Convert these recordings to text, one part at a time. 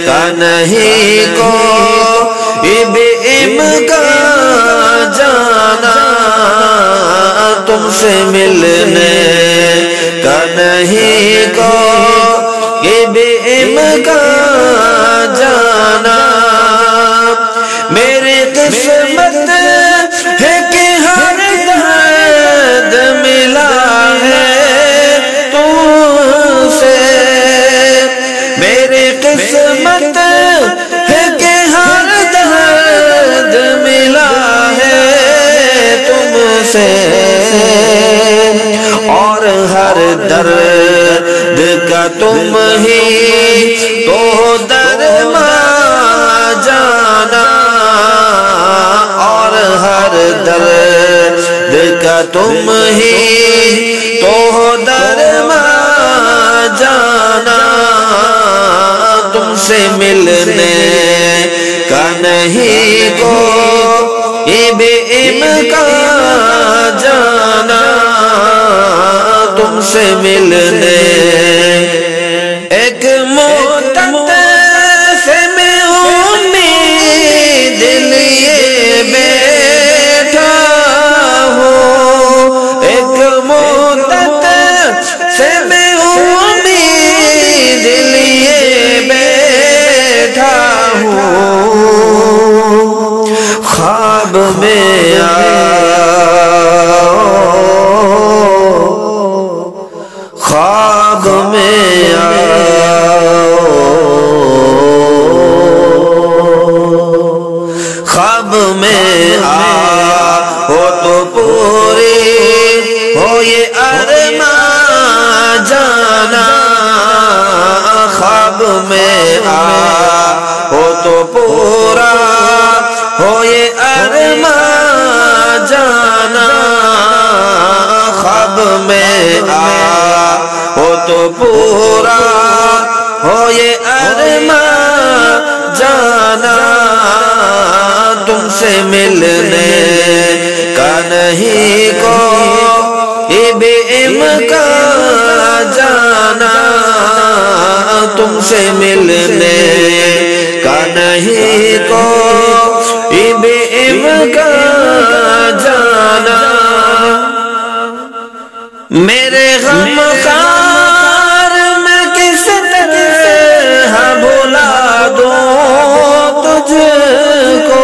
کا نہیں کوئی بھی امکان جانا تم سے ملنے کا نہیں کوئی بھی امکان جانا میری قسمت ہے کہ ہر درد ملا ہے تم سے میری قسمت ہے کہ ہر درد ملا ہے تم سے اور ہر درد کا تم ہی تو درمان جانا اور ہر درد کا تم ہی تو درمان جانا تم سے ملنے کا نہیں کوئی بھی امکان جانا تم سے ملنے ایک مدت سے میں امید لیے بیٹھا ہوں ایک مدت سے میں امید لیے بیٹھا ہوں خواب میں خواب میں خواب میں ہو تو پوری ہو یہ ارمان جانا خواب میں ہو تو پورا ہو یہ ارمان جانا خواب میں ہو تو پورا ہو یہ ارمان جانا تم سے ملنے کا نہیں کوئی بھی امکان جانا تم سے ملنے کا نہیں کوئی بھی امکان جانا میرے غم خار میں کس طرح بھلا دوں تجھ کو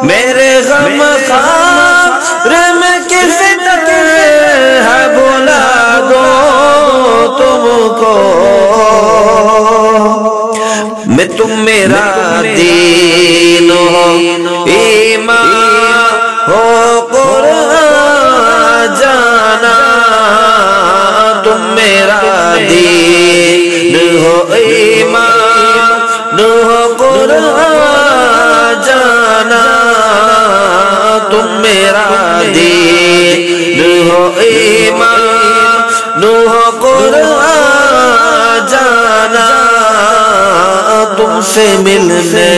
میرے غم خار میں کس طرح بھلا دوں تم کو میں تم میرا دین ہو ایمان ہو قرآن جانا تم میرا دین ہو ایمان ہو قرآن جانا تم میرا دین ہو ایمان ہو قرآن جانا تم سے ملنے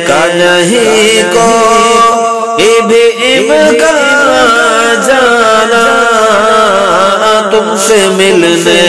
کا نہیں کوئی بھی امکان جانا تم سے ملنے